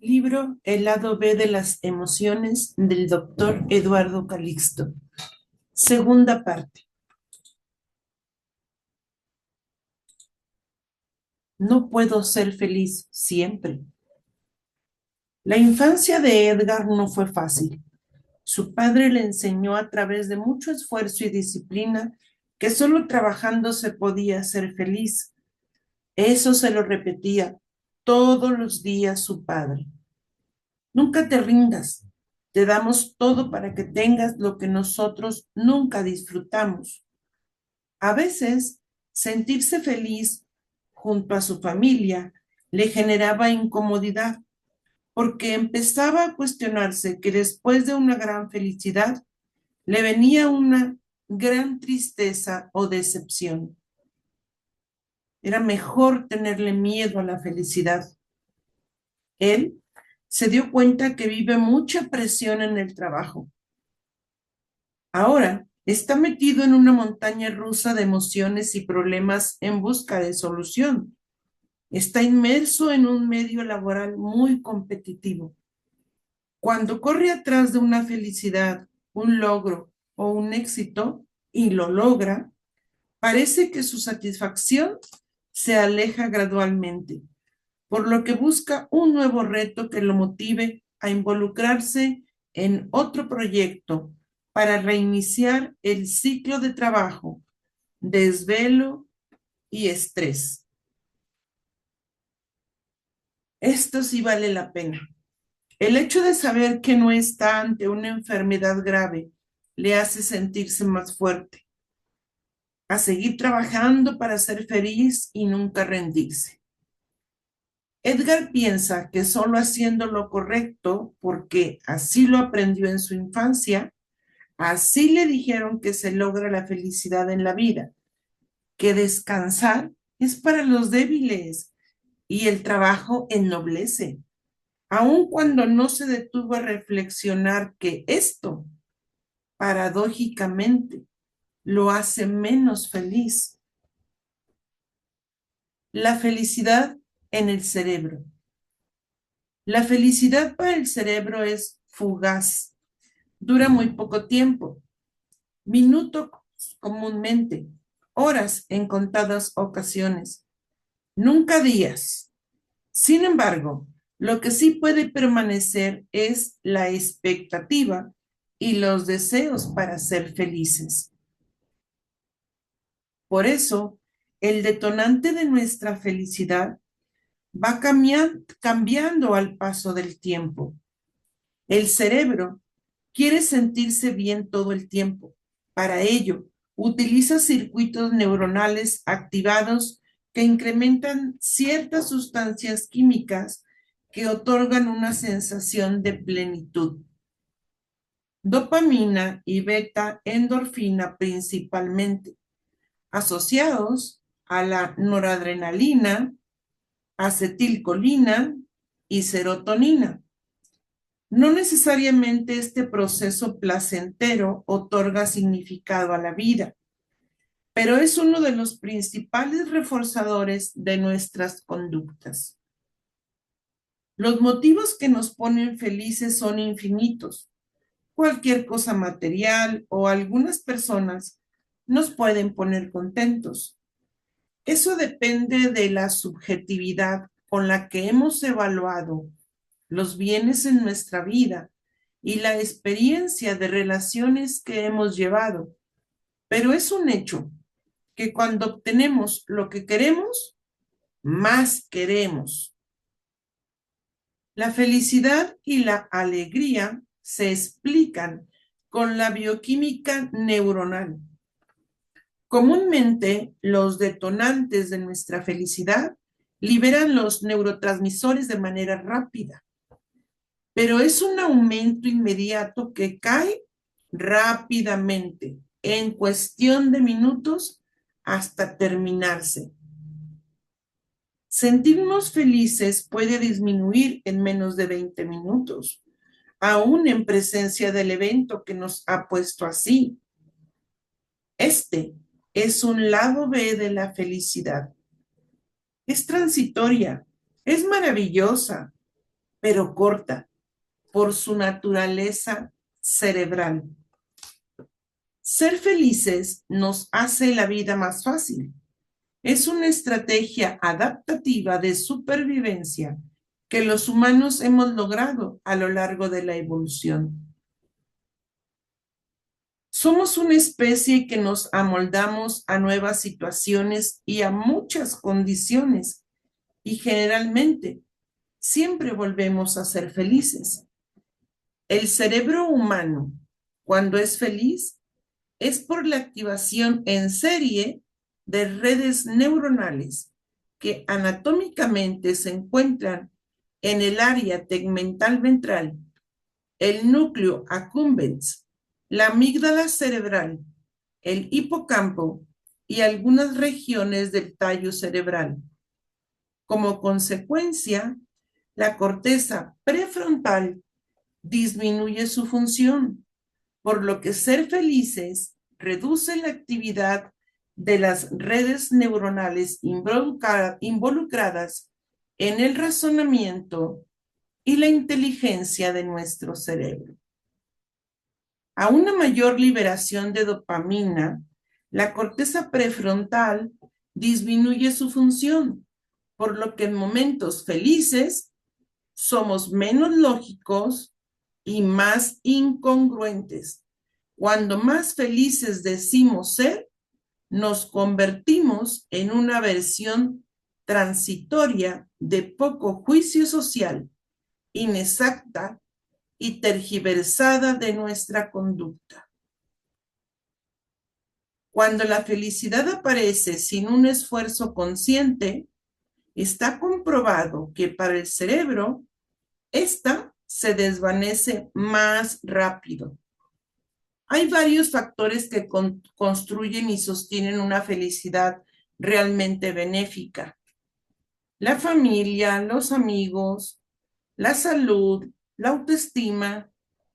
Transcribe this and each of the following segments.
Libro El lado B de las emociones del doctor Eduardo Calixto. Segunda parte. No puedo ser feliz siempre. La infancia de Edgar no fue fácil. Su padre le enseñó a través de mucho esfuerzo y disciplina que solo trabajando se podía ser feliz. Eso se lo repetía todos los días su padre. Nunca te rindas. Te damos todo para que tengas lo que nosotros nunca disfrutamos. A veces, sentirse feliz junto a su familia le generaba incomodidad porque empezaba a cuestionarse que después de una gran felicidad le venía una gran tristeza o decepción. Era mejor tenerle miedo a la felicidad. Él se dio cuenta que vive mucha presión en el trabajo. Ahora está metido en una montaña rusa de emociones y problemas en busca de solución. Está inmerso en un medio laboral muy competitivo. Cuando corre atrás de una felicidad, un logro o un éxito y lo logra, parece que su satisfacción se aleja gradualmente, por lo que busca un nuevo reto que lo motive a involucrarse en otro proyecto para reiniciar el ciclo de trabajo, desvelo y estrés. Esto sí vale la pena. El hecho de saber que no está ante una enfermedad grave le hace sentirse más fuerte, a seguir trabajando para ser feliz y nunca rendirse. Edgar piensa que solo haciendo lo correcto, porque así lo aprendió en su infancia, así le dijeron que se logra la felicidad en la vida, que descansar es para los débiles y el trabajo ennoblece, aun cuando no se detuvo a reflexionar que esto paradójicamente, lo hace menos feliz. La felicidad en el cerebro. La felicidad para el cerebro es fugaz, dura muy poco tiempo, minutos comúnmente, horas en contadas ocasiones, nunca días. Sin embargo, lo que sí puede permanecer es la expectativa y los deseos para ser felices. Por eso, el detonante de nuestra felicidad va cambiando al paso del tiempo. El cerebro quiere sentirse bien todo el tiempo. Para ello, utiliza circuitos neuronales activados que incrementan ciertas sustancias químicas que otorgan una sensación de plenitud. Dopamina y beta endorfina principalmente, asociados a la noradrenalina, acetilcolina y serotonina. No necesariamente este proceso placentero otorga significado a la vida, pero es uno de los principales reforzadores de nuestras conductas. Los motivos que nos ponen felices son infinitos. Cualquier cosa material o algunas personas nos pueden poner contentos. Eso depende de la subjetividad con la que hemos evaluado los bienes en nuestra vida y la experiencia de relaciones que hemos llevado. Pero es un hecho que cuando obtenemos lo que queremos, más queremos. La felicidad y la alegría se explican con la bioquímica neuronal. Comúnmente, los detonantes de nuestra felicidad liberan los neurotransmisores de manera rápida, pero es un aumento inmediato que cae rápidamente, en cuestión de minutos, hasta terminarse. Sentirnos felices puede disminuir en menos de 20 minutos, aún en presencia del evento que nos ha puesto así. Este es un lado B de la felicidad. Es transitoria, es maravillosa, pero corta por su naturaleza cerebral. Ser felices nos hace la vida más fácil. Es una estrategia adaptativa de supervivencia que los humanos hemos logrado a lo largo de la evolución. Somos una especie que nos amoldamos a nuevas situaciones y a muchas condiciones, y generalmente siempre volvemos a ser felices. El cerebro humano, cuando es feliz, es por la activación en serie de redes neuronales que anatómicamente se encuentran en el área tegmental ventral, el núcleo accumbens, la amígdala cerebral, el hipocampo y algunas regiones del tallo cerebral. Como consecuencia, la corteza prefrontal disminuye su función, por lo que ser felices reduce la actividad de las redes neuronales involucradas en el razonamiento y la inteligencia de nuestro cerebro. A una mayor liberación de dopamina, la corteza prefrontal disminuye su función, por lo que en momentos felices somos menos lógicos y más incongruentes. Cuando más felices decimos ser, nos convertimos en una versión transitoria de poco juicio social, inexacta y tergiversada de nuestra conducta. Cuando la felicidad aparece sin un esfuerzo consciente, está comprobado que para el cerebro, esta se desvanece más rápido. Hay varios factores que construyen y sostienen una felicidad realmente benéfica. La familia, los amigos, la salud, la autoestima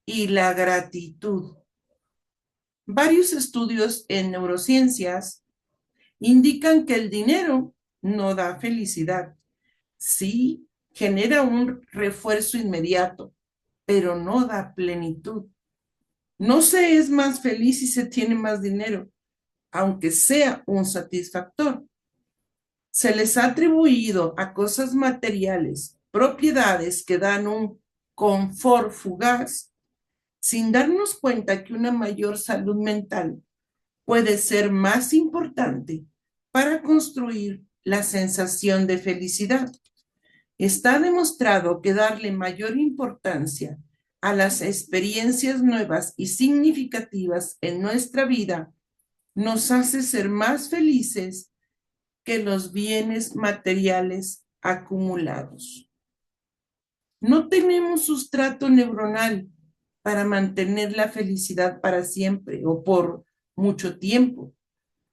y la gratitud. Varios estudios en neurociencias indican que el dinero no da felicidad. Sí, genera un refuerzo inmediato, pero no da plenitud. No se es más feliz si se tiene más dinero, aunque sea un satisfactor. Se les ha atribuido a cosas materiales propiedades que dan un confort fugaz, sin darnos cuenta que una mayor salud mental puede ser más importante para construir la sensación de felicidad. Está demostrado que darle mayor importancia a las experiencias nuevas y significativas en nuestra vida nos hace ser más felices que los bienes materiales acumulados. No tenemos sustrato neuronal para mantener la felicidad para siempre o por mucho tiempo.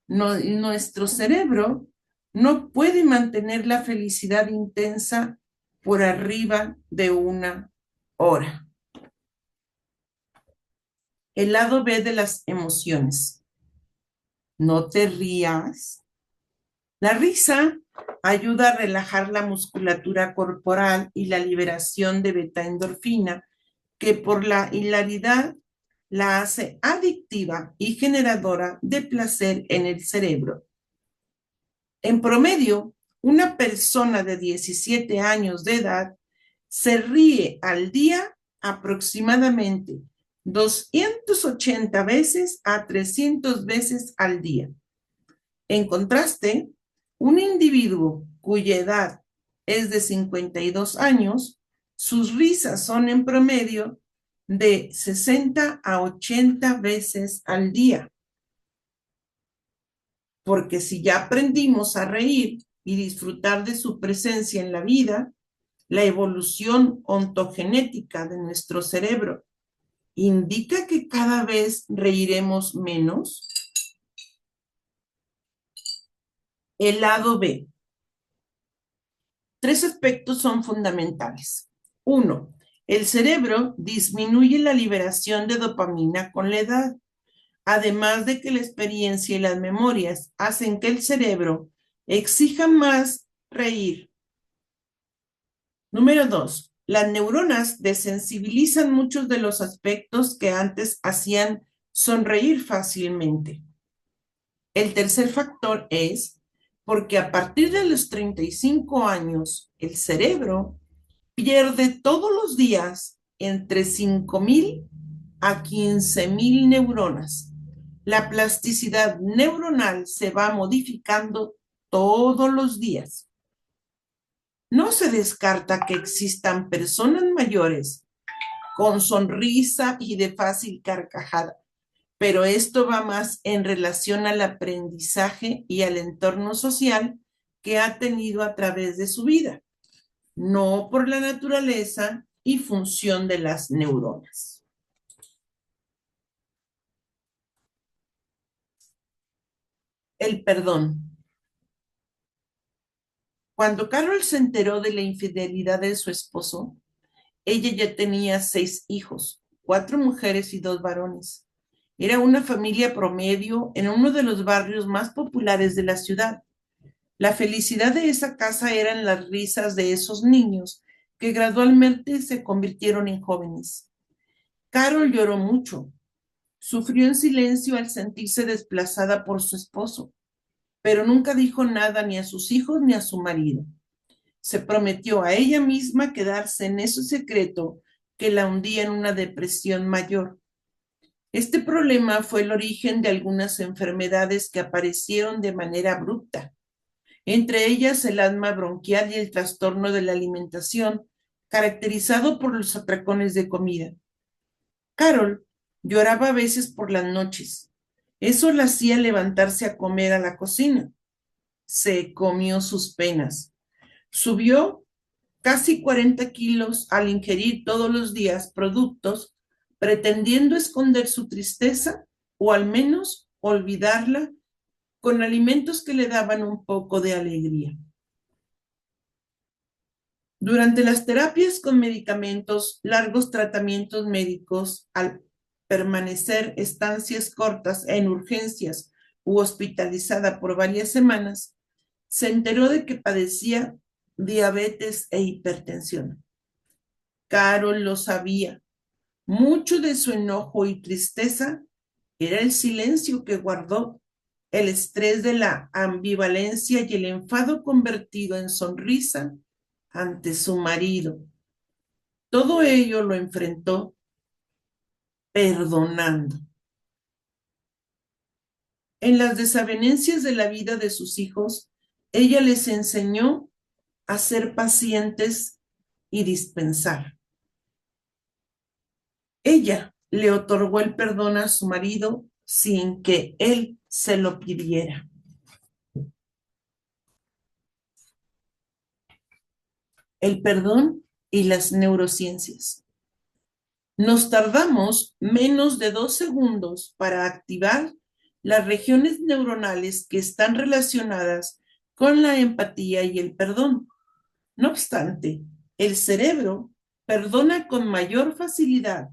Nuestro cerebro no puede mantener la felicidad intensa por arriba de 1 hora. El lado B de las emociones. No te rías. La risa ayuda a relajar la musculatura corporal y la liberación de beta-endorfina, que por la hilaridad la hace adictiva y generadora de placer en el cerebro. En promedio, una persona de 17 años de edad se ríe al día aproximadamente 280 veces a 300 veces al día. En contraste, un individuo cuya edad es de 52 años, sus risas son en promedio de 60 a 80 veces al día. Porque si ya aprendimos a reír y disfrutar de su presencia en la vida, la evolución ontogenética de nuestro cerebro indica que cada vez reiremos menos. El lado B. 3 aspectos son fundamentales. 1. El cerebro disminuye la liberación de dopamina con la edad, además de que la experiencia y las memorias hacen que el cerebro exija más reír. Número 2. Las neuronas desensibilizan muchos de los aspectos que antes hacían sonreír fácilmente. El tercer factor es porque a partir de los 35 años, el cerebro pierde todos los días entre 5.000 a 15.000 neuronas. La plasticidad neuronal se va modificando todos los días. No se descarta que existan personas mayores con sonrisa y de fácil carcajada, pero esto va más en relación al aprendizaje y al entorno social que ha tenido a través de su vida, no por la naturaleza y función de las neuronas. El perdón. Cuando Carol se enteró de la infidelidad de su esposo, ella ya tenía 6 hijos, 4 mujeres y 2 varones. Era una familia promedio en uno de los barrios más populares de la ciudad. La felicidad de esa casa eran las risas de esos niños que gradualmente se convirtieron en jóvenes. Carol lloró mucho. Sufrió en silencio al sentirse desplazada por su esposo, pero nunca dijo nada ni a sus hijos ni a su marido. Se prometió a ella misma quedarse en ese secreto que la hundía en una depresión mayor. Este problema fue el origen de algunas enfermedades que aparecieron de manera abrupta, entre ellas el asma bronquial y el trastorno de la alimentación, caracterizado por los atracones de comida. Carol lloraba a veces por las noches. Eso la hacía levantarse a comer a la cocina. Se comió sus penas. Subió casi 40 kilos al ingerir todos los días productos, pretendiendo esconder su tristeza o al menos olvidarla con alimentos que le daban un poco de alegría. Durante las terapias con medicamentos, largos tratamientos médicos, al permanecer estancias cortas en urgencias u hospitalizada por varias semanas, se enteró de que padecía diabetes e hipertensión. Carol lo sabía. Mucho de su enojo y tristeza era el silencio que guardó, el estrés de la ambivalencia y el enfado convertido en sonrisa ante su marido. Todo ello lo enfrentó perdonando. En las desavenencias de la vida de sus hijos, ella les enseñó a ser pacientes y dispensar. Ella le otorgó el perdón a su marido sin que él se lo pidiera. El perdón y las neurociencias. Nos tardamos menos de 2 segundos para activar las regiones neuronales que están relacionadas con la empatía y el perdón. No obstante, el cerebro perdona con mayor facilidad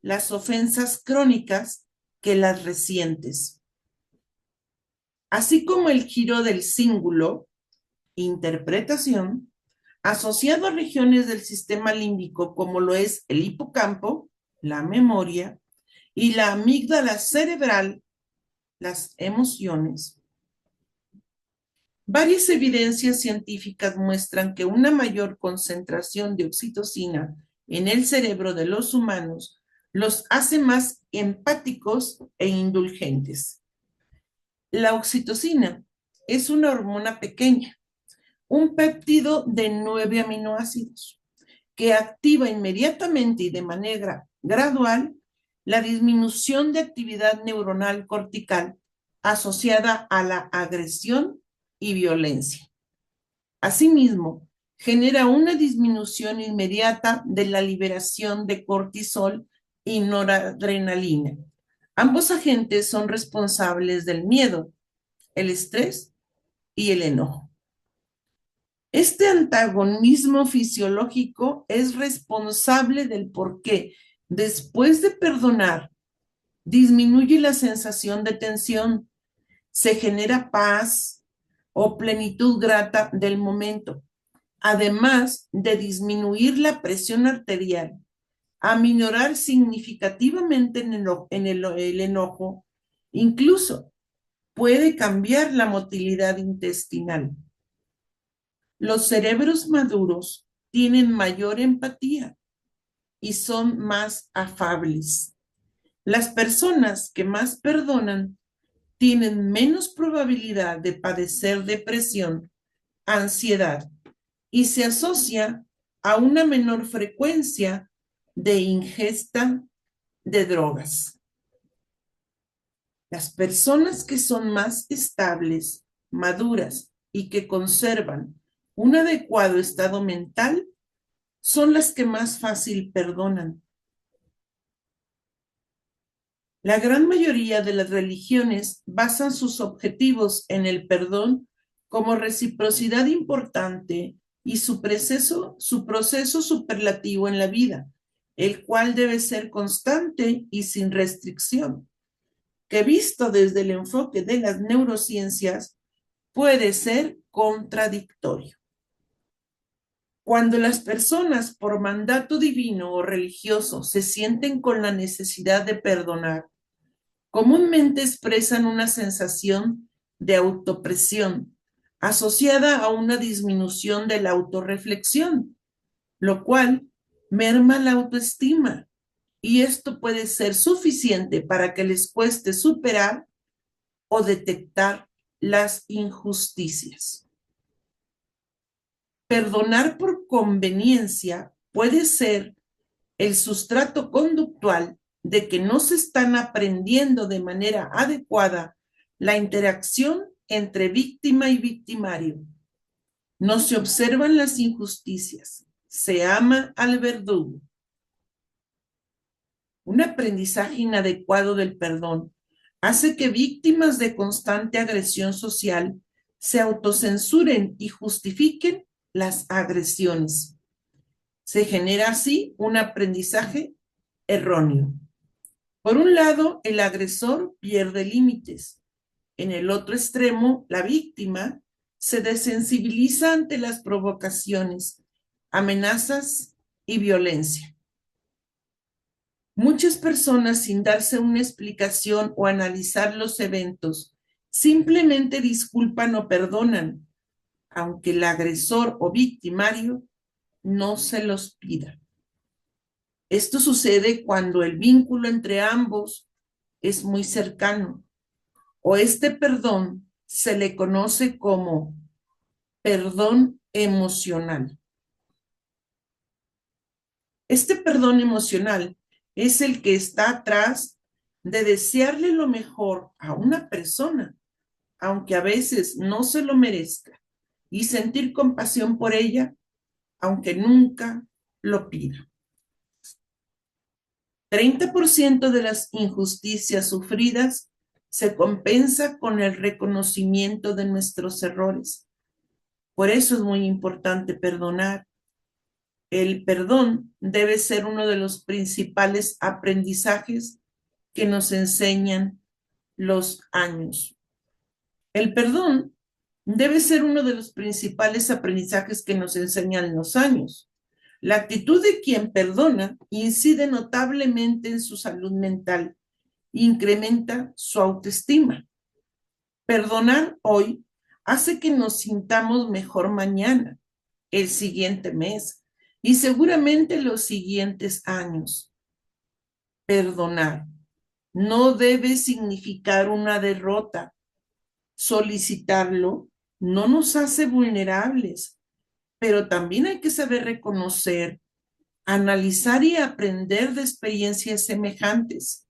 las ofensas crónicas que las recientes. Así como el giro del cíngulo, interpretación, asociado a regiones del sistema límbico como lo es el hipocampo, la memoria, y la amígdala cerebral, las emociones. Varias evidencias científicas muestran que una mayor concentración de oxitocina en el cerebro de los humanos los hace más empáticos e indulgentes. La oxitocina es una hormona pequeña, un péptido de 9 aminoácidos que activa inmediatamente y de manera gradual la disminución de actividad neuronal cortical asociada a la agresión y violencia. Asimismo, genera una disminución inmediata de la liberación de cortisol y noradrenalina. Ambos agentes son responsables del miedo, el estrés y el enojo. Este antagonismo fisiológico es responsable del por qué, después de perdonar, disminuye la sensación de tensión, se genera paz o plenitud grata del momento, además de disminuir la presión arterial, aminorar significativamente el enojo, incluso puede cambiar la motilidad intestinal. Los cerebros maduros tienen mayor empatía y son más afables. Las personas que más perdonan tienen menos probabilidad de padecer depresión, ansiedad y se asocia a una menor frecuencia de ingesta de drogas. Las personas que son más estables, maduras y que conservan un adecuado estado mental son las que más fácil perdonan. La gran mayoría de las religiones basan sus objetivos en el perdón como reciprocidad importante y su proceso superlativo en la vida, el cual debe ser constante y sin restricción, que visto desde el enfoque de las neurociencias puede ser contradictorio. Cuando las personas por mandato divino o religioso se sienten con la necesidad de perdonar, comúnmente expresan una sensación de autopresión asociada a una disminución de la autorreflexión, lo cual merma la autoestima, y esto puede ser suficiente para que les cueste superar o detectar las injusticias. Perdonar por conveniencia puede ser el sustrato conductual de que no se están aprendiendo de manera adecuada la interacción entre víctima y victimario. No se observan las injusticias, se ama al verdugo. Un aprendizaje inadecuado del perdón hace que víctimas de constante agresión social se autocensuren y justifiquen las agresiones. Se genera así un aprendizaje erróneo. Por un lado, el agresor pierde límites. En el otro extremo, la víctima se desensibiliza ante las provocaciones, amenazas y violencia. Muchas personas, sin darse una explicación o analizar los eventos, simplemente disculpan o perdonan, aunque el agresor o victimario no se los pida. Esto sucede cuando el vínculo entre ambos es muy cercano, o este perdón se le conoce como perdón emocional. Este perdón emocional es el que está atrás de desearle lo mejor a una persona, aunque a veces no se lo merezca, y sentir compasión por ella, aunque nunca lo pida. 30% de las injusticias sufridas se compensa con el reconocimiento de nuestros errores. Por eso es muy importante perdonar. El perdón debe ser uno de los principales aprendizajes que nos enseñan los años. El perdón debe ser uno de los principales aprendizajes que nos enseñan los años. La actitud de quien perdona incide notablemente en su salud mental, incrementa su autoestima. Perdonar hoy hace que nos sintamos mejor mañana, el siguiente mes y seguramente los siguientes años. Perdonar no debe significar una derrota. Solicitarlo no nos hace vulnerables, pero también hay que saber reconocer, analizar y aprender de experiencias semejantes.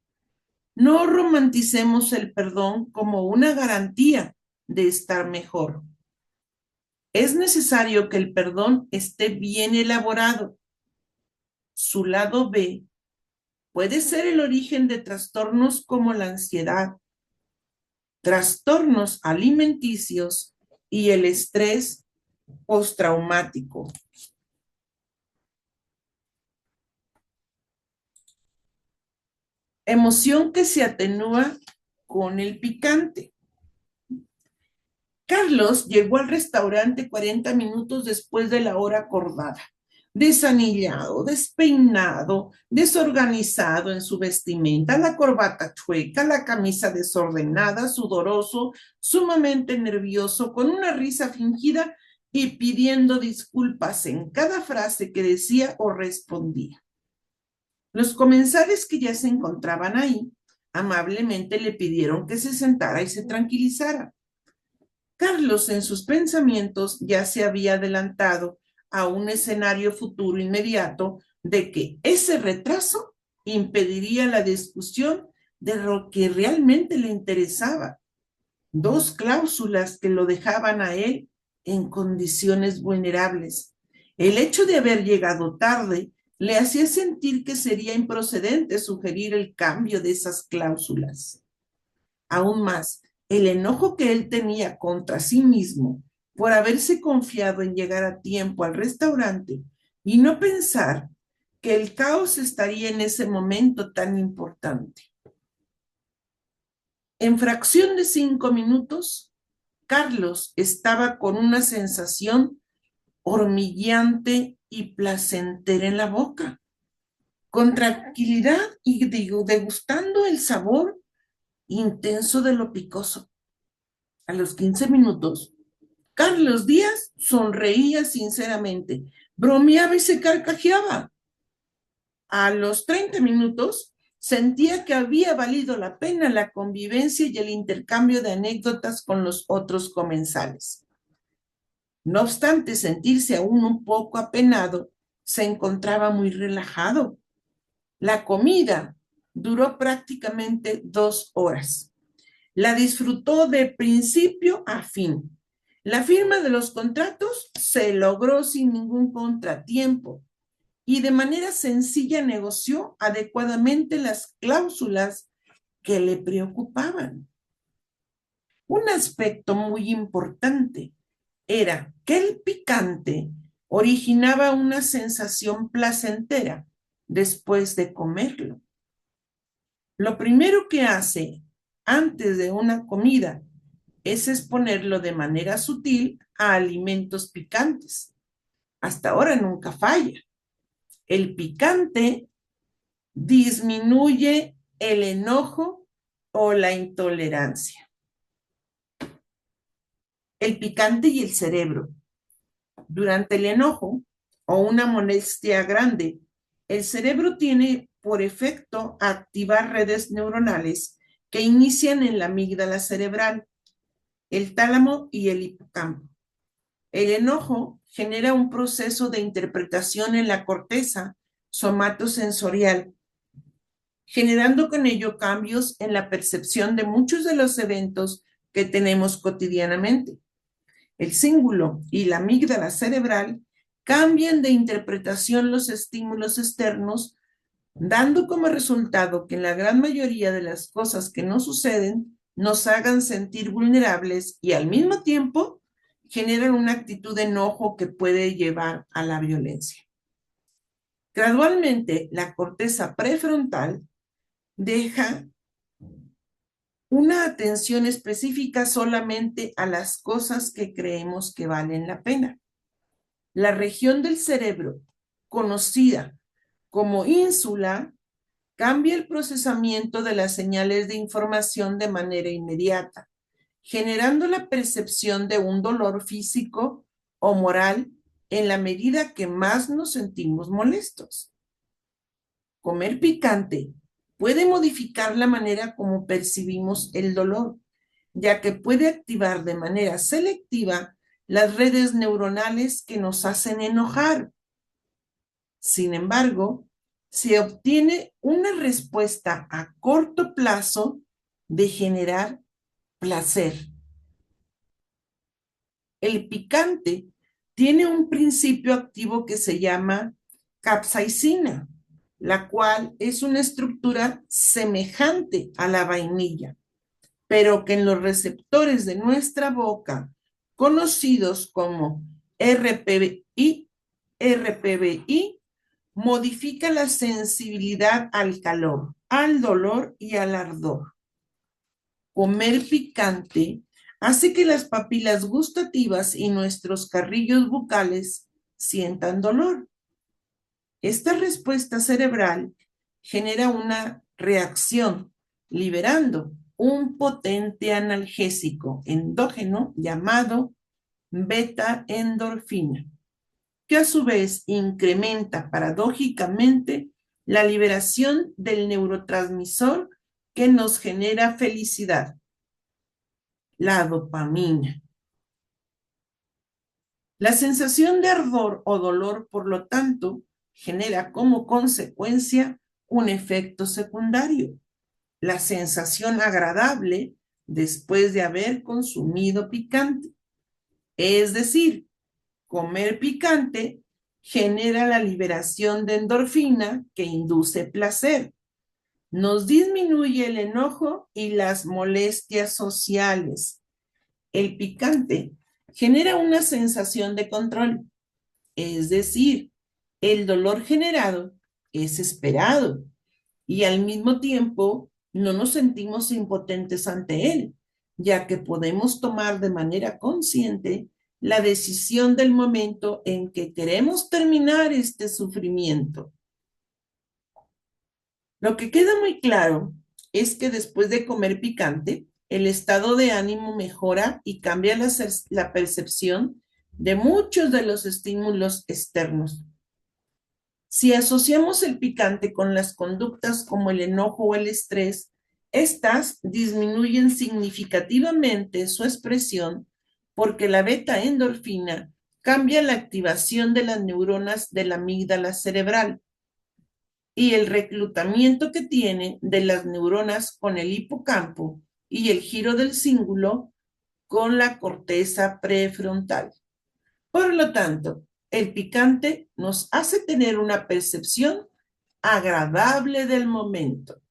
No romanticemos el perdón como una garantía de estar mejor. Es necesario que el perdón esté bien elaborado. Su lado B puede ser el origen de trastornos como la ansiedad, trastornos alimenticios y el estrés postraumático. Emoción que se atenúa con el picante. Carlos llegó al restaurante 40 minutos después de la hora acordada, desanillado, despeinado, desorganizado en su vestimenta, la corbata chueca, la camisa desordenada, sudoroso, sumamente nervioso, con una risa fingida y pidiendo disculpas en cada frase que decía o respondía. Los comensales que ya se encontraban ahí amablemente le pidieron que se sentara y se tranquilizara. Carlos en sus pensamientos ya se había adelantado a un escenario futuro inmediato de que ese retraso impediría la discusión de lo que realmente le interesaba. Dos cláusulas que lo dejaban a él en condiciones vulnerables. El hecho de haber llegado tarde le hacía sentir que sería improcedente sugerir el cambio de esas cláusulas. Aún más, el enojo que él tenía contra sí mismo por haberse confiado en llegar a tiempo al restaurante y no pensar que el caos estaría en ese momento tan importante. En fracción de 5 minutos, Carlos estaba con una sensación hormigueante y placentera en la boca, con tranquilidad y degustando el sabor intenso de lo picoso. A los 15 minutos, Carlos Díaz sonreía sinceramente, bromeaba y se carcajeaba. A los 30 minutos, sentía que había valido la pena la convivencia y el intercambio de anécdotas con los otros comensales. No obstante sentirse aún un poco apenado, se encontraba muy relajado. La comida duró prácticamente 2 horas. La disfrutó de principio a fin. La firma de los contratos se logró sin ningún contratiempo y de manera sencilla negoció adecuadamente las cláusulas que le preocupaban. Un aspecto muy importante era que el picante originaba una sensación placentera después de comerlo. Lo primero que hace antes de una comida es exponerlo de manera sutil a alimentos picantes. Hasta ahora nunca falla. El picante disminuye el enojo o la intolerancia. El picante y el cerebro. Durante el enojo o una molestia grande, el cerebro tiene por efecto activar redes neuronales que inician en la amígdala cerebral, el tálamo y el hipocampo. El enojo genera un proceso de interpretación en la corteza somatosensorial, generando con ello cambios en la percepción de muchos de los eventos que tenemos cotidianamente. El cíngulo y la amígdala cerebral cambian de interpretación los estímulos externos, dando como resultado que en la gran mayoría de las cosas que nos suceden nos hagan sentir vulnerables y al mismo tiempo generan una actitud de enojo que puede llevar a la violencia. Gradualmente, la corteza prefrontal deja una atención específica solamente a las cosas que creemos que valen la pena. La región del cerebro, conocida como ínsula, cambia el procesamiento de las señales de información de manera inmediata, generando la percepción de un dolor físico o moral en la medida que más nos sentimos molestos. Comer picante puede modificar la manera como percibimos el dolor, ya que puede activar de manera selectiva las redes neuronales que nos hacen enojar. Sin embargo, se obtiene una respuesta a corto plazo de generar placer. El picante tiene un principio activo que se llama capsaicina, la cual es una estructura semejante a la vainilla, pero que en los receptores de nuestra boca, conocidos como RPBI, modifica la sensibilidad al calor, al dolor y al ardor. Comer picante hace que las papilas gustativas y nuestros carrillos bucales sientan dolor. Esta respuesta cerebral genera una reacción, liberando un potente analgésico endógeno llamado beta-endorfina, que a su vez incrementa paradójicamente la liberación del neurotransmisor que nos genera felicidad, la dopamina. La sensación de ardor o dolor, por lo tanto, genera como consecuencia un efecto secundario, la sensación agradable después de haber consumido picante. Es decir, comer picante genera la liberación de endorfina que induce placer. Nos disminuye el enojo y las molestias sociales. El picante genera una sensación de control, es decir, el dolor generado es esperado y al mismo tiempo no nos sentimos impotentes ante él, ya que podemos tomar de manera consciente la decisión del momento en que queremos terminar este sufrimiento. Lo que queda muy claro es que después de comer picante, el estado de ánimo mejora y cambia la percepción de muchos de los estímulos externos. Si asociamos el picante con las conductas como el enojo o el estrés, estas disminuyen significativamente su expresión porque la beta-endorfina cambia la activación de las neuronas de la amígdala cerebral y el reclutamiento que tiene de las neuronas con el hipocampo y el giro del cíngulo con la corteza prefrontal. Por lo tanto, el picante nos hace tener una percepción agradable del momento.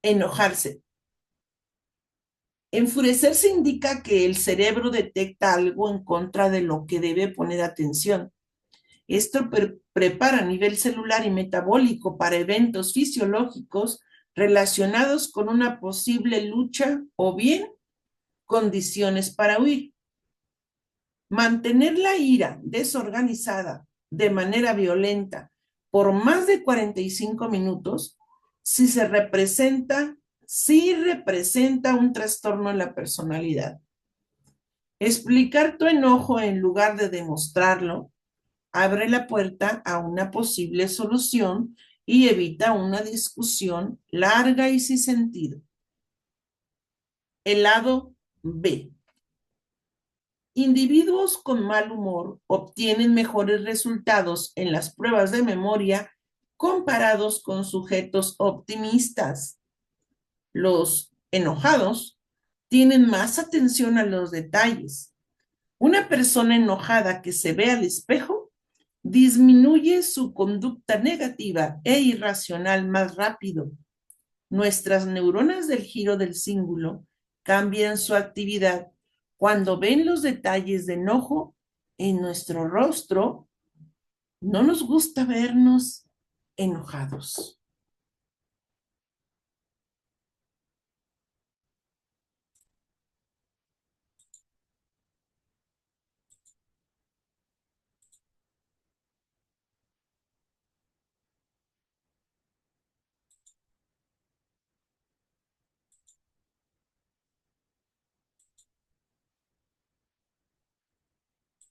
Enojarse. Enfurecerse indica que el cerebro detecta algo en contra de lo que debe poner atención. Esto prepara a nivel celular y metabólico para eventos fisiológicos relacionados con una posible lucha o bien condiciones para huir. Mantener la ira desorganizada de manera violenta por más de 45 minutos si representa un trastorno en la personalidad. Explicar tu enojo en lugar de demostrarlo abre la puerta a una posible solución y evita una discusión larga y sin sentido. El lado B. Individuos con mal humor obtienen mejores resultados en las pruebas de memoria comparados con sujetos optimistas. Los enojados tienen más atención a los detalles. Una persona enojada que se ve al espejo disminuye su conducta negativa e irracional más rápido. Nuestras neuronas del giro del cíngulo cambian su actividad cuando ven los detalles de enojo en nuestro rostro. No nos gusta vernos enojados.